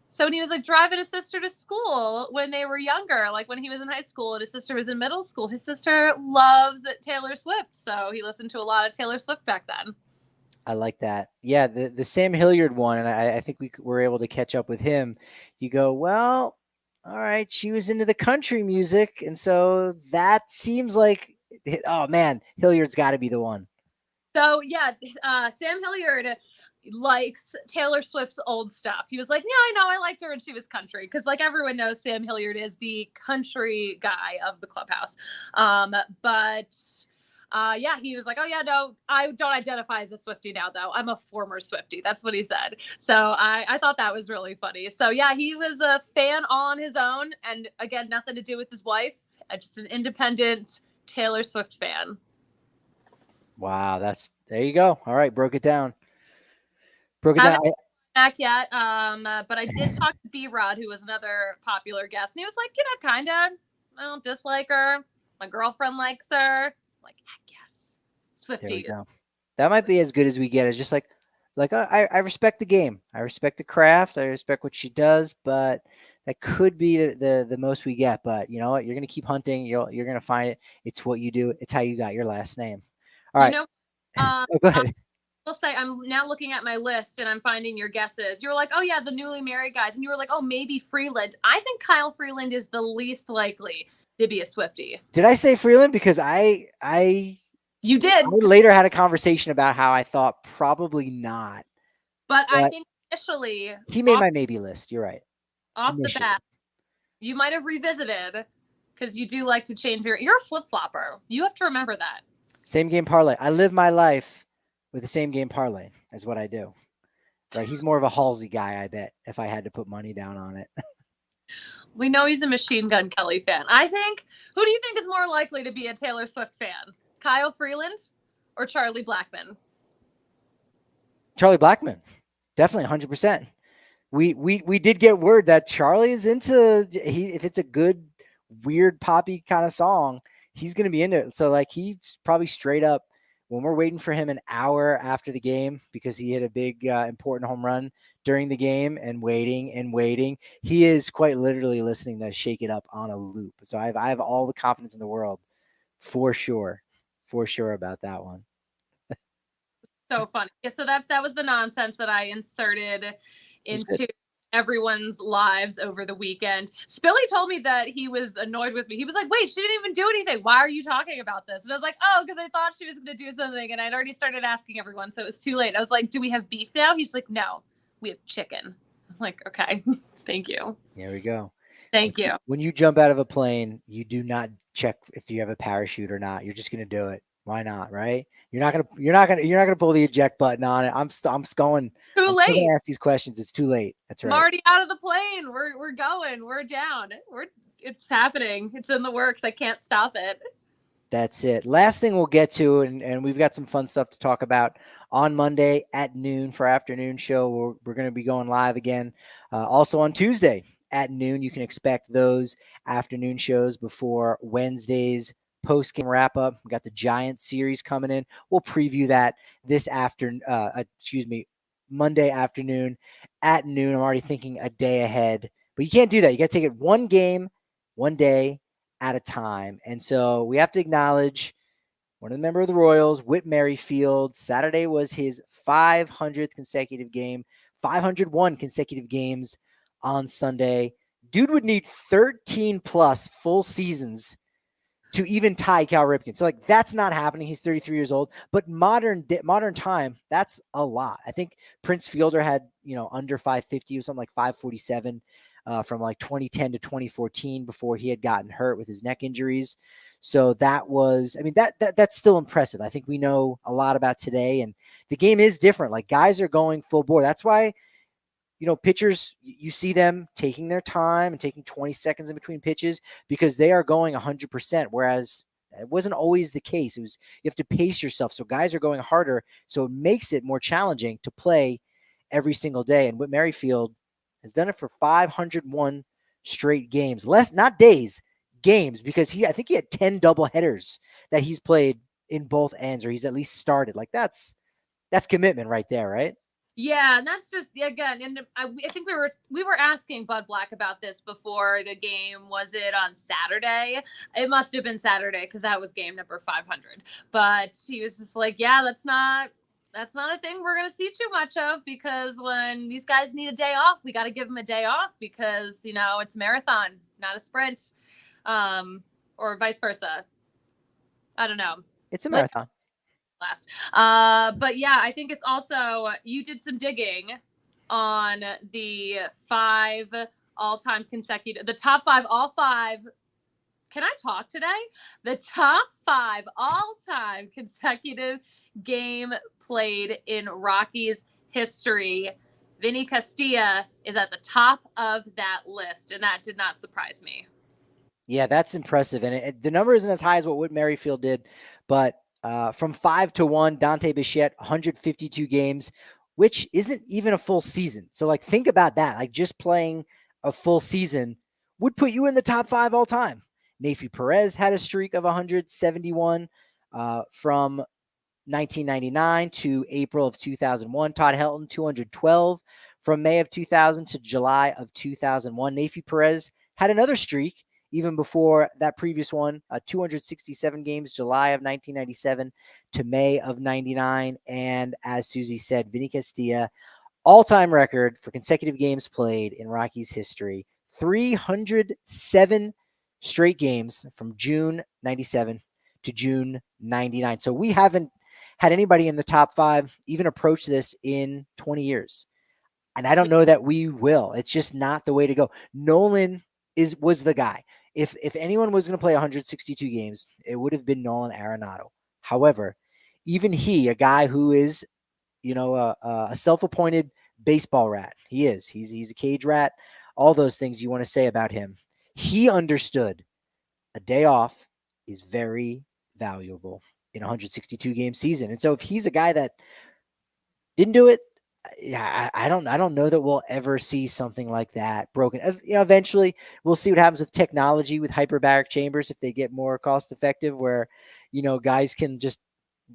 So when he was like driving his sister to school when they were younger, like when he was in high school and his sister was in middle school, his sister loves Taylor Swift. So he listened to a lot of Taylor Swift back then. I like that. Yeah, the Sam Hilliard one, and I think we were able to catch up with him. You go, well, all right, she was into the country music, and so that seems like, oh man, Hilliard's got to be the one. So yeah, Sam Hilliard likes Taylor Swift's old stuff. He was like, yeah, I know, I liked her when she was country, because like everyone knows Sam Hilliard is the country guy of the clubhouse. Yeah, he was like, oh yeah, no, I don't identify as a Swiftie now though. I'm a former Swiftie. That's what he said. So I thought that was really funny. So yeah, he was a fan on his own, and again, nothing to do with his wife. Just an independent Taylor Swift fan. Wow, there you go. All right, broke it down. Back yet, but I did talk to B-Rod, who was another popular guest, and he was like, kind of, I don't dislike her. My girlfriend likes her. I'm like, heck yes, Swiftie. That might be as good as we get. It's just like I respect the game. I respect the craft. I respect what she does, but that could be the most we get. But you know what? You're going to keep hunting. You're going to find it. It's what you do. It's how you got your last name. All right. Go ahead. I'll say I'm now looking at my list and I'm finding your guesses. You were like, oh yeah, the newly married guys. And you were like, oh, maybe Freeland. I think Kyle Freeland is the least likely to be a Swiftie. Did I say Freeland? Because you did. I later had a conversation about how I thought probably not. But I think initially he made my maybe list. You're right. Off the bat, you might have revisited because you do like to change you're a flip-flopper. You have to remember that. Same game parlay. I live my life with the same game parlay is what I do. Right. He's more of a Halsey guy, I bet, if I had to put money down on it. We know he's a Machine Gun Kelly fan. I think, who do you think is more likely to be a Taylor Swift fan? Kyle Freeland or Charlie Blackmon? Charlie Blackmon. Definitely 100%. We did get word that Charlie is into, if it's a good, weird poppy kind of song, he's going to be into it. So like he's probably straight up, when we're waiting for him an hour after the game because he hit a big important home run during the game and waiting, he is quite literally listening to Shake It Up on a loop. So I have all the confidence in the world for sure about that one. So funny. Yeah, so that was the nonsense that I inserted into everyone's lives over the weekend. Spilly told me that he was annoyed with me. He was like, wait, she didn't even do anything. Why are you talking about this? And I was like, oh, because I thought she was going to do something. And I'd already started asking everyone. So it was too late. I was like, do we have beef now? He's like, no, we have chicken. I'm like, okay, thank you. There we go. Thank you. When you jump out of a plane, you do not check if you have a parachute or not. You're just going to do it. Why not? Right? You're not gonna pull the eject button on it. I'm going. Too late. Ask these questions. It's too late. That's right. I'm already out of the plane. We're going. We're down. It's happening. It's in the works. I can't stop it. That's it. Last thing we'll get to, and we've got some fun stuff to talk about on Monday at noon for our afternoon show. We're going to be going live again. Also on Tuesday at noon, you can expect those afternoon shows before Wednesday's post-game wrap-up. We got the Giants series coming in. We'll preview that this Monday afternoon at noon. I'm already thinking a day ahead, but you can't do that. You got to take it one game, one day at a time. And so we have to acknowledge one of the members of the Royals, Whit Merrifield. Saturday was his 500th consecutive game, 501 consecutive games on Sunday. Dude would need 13 plus full seasons to even tie Cal Ripken. So like that's not happening. He's 33 years old, but modern time, that's a lot. I think Prince Fielder had, under 550 or something like 547 from like 2010 to 2014 before he had gotten hurt with his neck injuries. So that was, that's still impressive. I think we know a lot about today, and the game is different. Like guys are going full bore. That's why, pitchers, you see them taking their time and taking 20 seconds in between pitches because they are going 100%. Whereas it wasn't always the case. You have to pace yourself. So guys are going harder. So it makes it more challenging to play every single day. And Whit Merrifield has done it for 501 straight games, not days, games, because I think he had 10 double headers that he's played in both ends, or he's at least started. Like that's commitment right there, right? Yeah, and that's just, again, and I think we were asking Bud Black about this before the game. Was it on Saturday? It must have been Saturday because that was game number 500. But he was just like, yeah, that's not a thing we're going to see too much of, because when these guys need a day off, we got to give them a day off because, it's a marathon, not a sprint, or vice versa. I don't know. It's a marathon. Last. But yeah, I think it's also, you did some digging on the top five, all five. Can I talk today? The top 5 all-time consecutive game played in Rockies history. Vinny Castilla is at the top of that list, and that did not surprise me. Yeah, that's impressive. And the number isn't as high as what Whit Merrifield did, but from 5 to 1, Dante Bichette, 152 games, which isn't even a full season. So like, think about that. Like just playing a full season would put you in the top 5 all time. Neifi Pérez had a streak of 171 from 1999 to April of 2001. Todd Helton, 212 from May of 2000 to July of 2001. Neifi Pérez had another streak even before that previous one, 267 games, July of 1997 to May of 99. And as Susie said, Vinny Castilla, all-time record for consecutive games played in Rockies history, 307 straight games from June 97 to June 99. So we haven't had anybody in the top 5 even approach this in 20 years. And I don't know that we will. It's just not the way to go. Nolan was the guy. if anyone was going to play 162 games, it would have been Nolan Arenado. However, even he, a guy who is, a self-appointed baseball rat, he's a cage rat, all those things you want to say about him. He understood a day off is very valuable in a 162 game season. And so if he's a guy that didn't do it, yeah, I don't know that we'll ever see something like that broken. Eventually we'll see what happens with technology, with hyperbaric chambers, if they get more cost effective, where, guys can just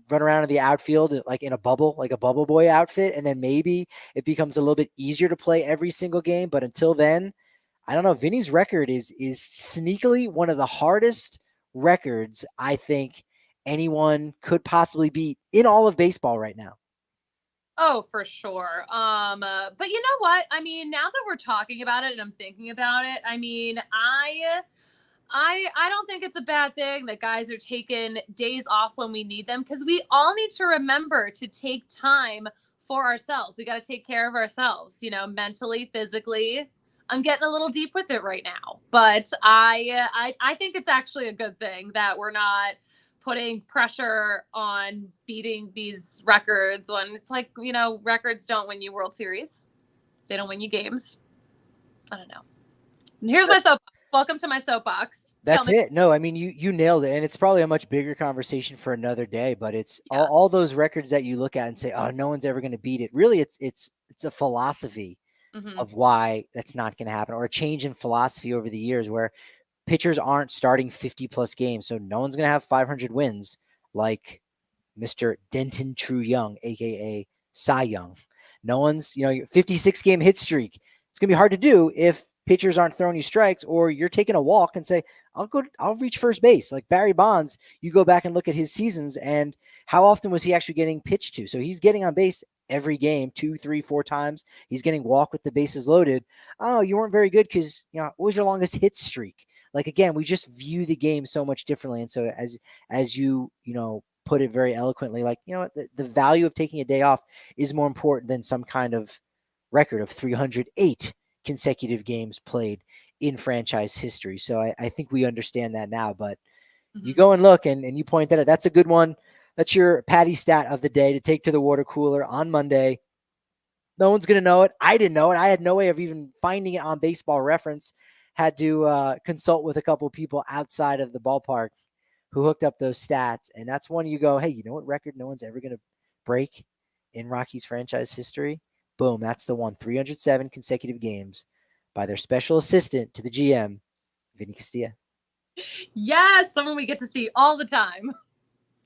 run around in the outfield like in a bubble, like a bubble boy outfit. And then maybe it becomes a little bit easier to play every single game. But until then, I don't know. Vinny's record is sneakily one of the hardest records I think anyone could possibly beat in all of baseball right now. Oh, for sure. But you know what? I mean, now that we're talking about it and I'm thinking about it, I mean, I don't think it's a bad thing that guys are taking days off when we need them, because we all need to remember to take time for ourselves. We got to take care of ourselves, mentally, physically. I'm getting a little deep with it right now, but I think it's actually a good thing that we're not putting pressure on beating these records when it's like, records don't win you World Series. They don't win you games. I don't know. And here's my soapbox. Welcome to my soapbox. That's it. No, I mean, you nailed it. And it's probably a much bigger conversation for another day, but it's all those records that you look at and say, oh, no one's ever going to beat it. Really, it's a philosophy of why that's not going to happen, or a change in philosophy over the years where pitchers aren't starting 50 plus games. So no one's going to have 500 wins like Mr. Denton True Young, AKA Cy Young. No one's, 56 game hit streak. It's going to be hard to do if pitchers aren't throwing you strikes, or you're taking a walk and say, I'll reach first base. Like Barry Bonds, you go back and look at his seasons and how often was he actually getting pitched to? So he's getting on base every game, 2, 3, 4 times. He's getting walk with the bases loaded. Oh, you weren't very good because, what was your longest hit streak? Like, again, we just view the game so much differently. And so as you put it very eloquently, like, the value of taking a day off is more important than some kind of record of 308 consecutive games played in franchise history. So I think we understand that now, but you go and look and you point that out. That's a good one. That's your Patty stat of the day to take to the water cooler on Monday. No one's going to know it. I didn't know it. I had no way of even finding it on Baseball Reference. Had to consult with a couple of people outside of the ballpark who hooked up those stats. And that's one you go, hey, you know what record no one's ever going to break in Rockies franchise history? Boom, that's the one. 307 consecutive games by their special assistant to the GM, Vinny Castilla. Yes, someone we get to see all the time.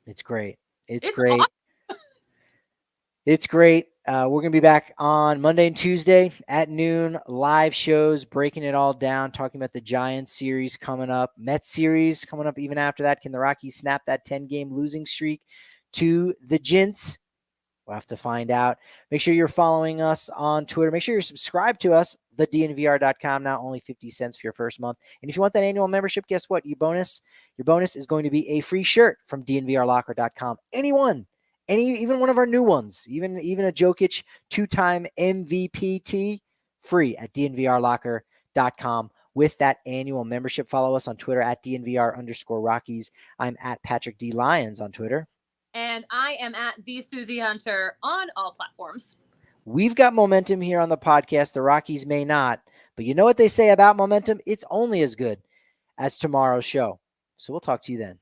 It's great. It's great. Awesome. It's great. We're going to be back on Monday and Tuesday at noon. Live shows, breaking it all down, talking about the Giants series coming up, Mets series coming up even after that. Can the Rockies snap that 10-game losing streak to the Gents? We'll have to find out. Make sure you're following us on Twitter. Make sure you're subscribed to us, thednvr.com, now only 50 cents for your first month. And if you want that annual membership, guess what? Your bonus is going to be a free shirt from dnvrlocker.com. Even one of our new ones, even a Jokic 2-time MVP tee, free at dnvrlocker.com with that annual membership. Follow us on Twitter at DNVR_Rockies. I'm at Patrick D. Lyons on Twitter. And I am at the Suzie Hunter on all platforms. We've got momentum here on the podcast. The Rockies may not, but you know what they say about momentum? It's only as good as tomorrow's show. So we'll talk to you then.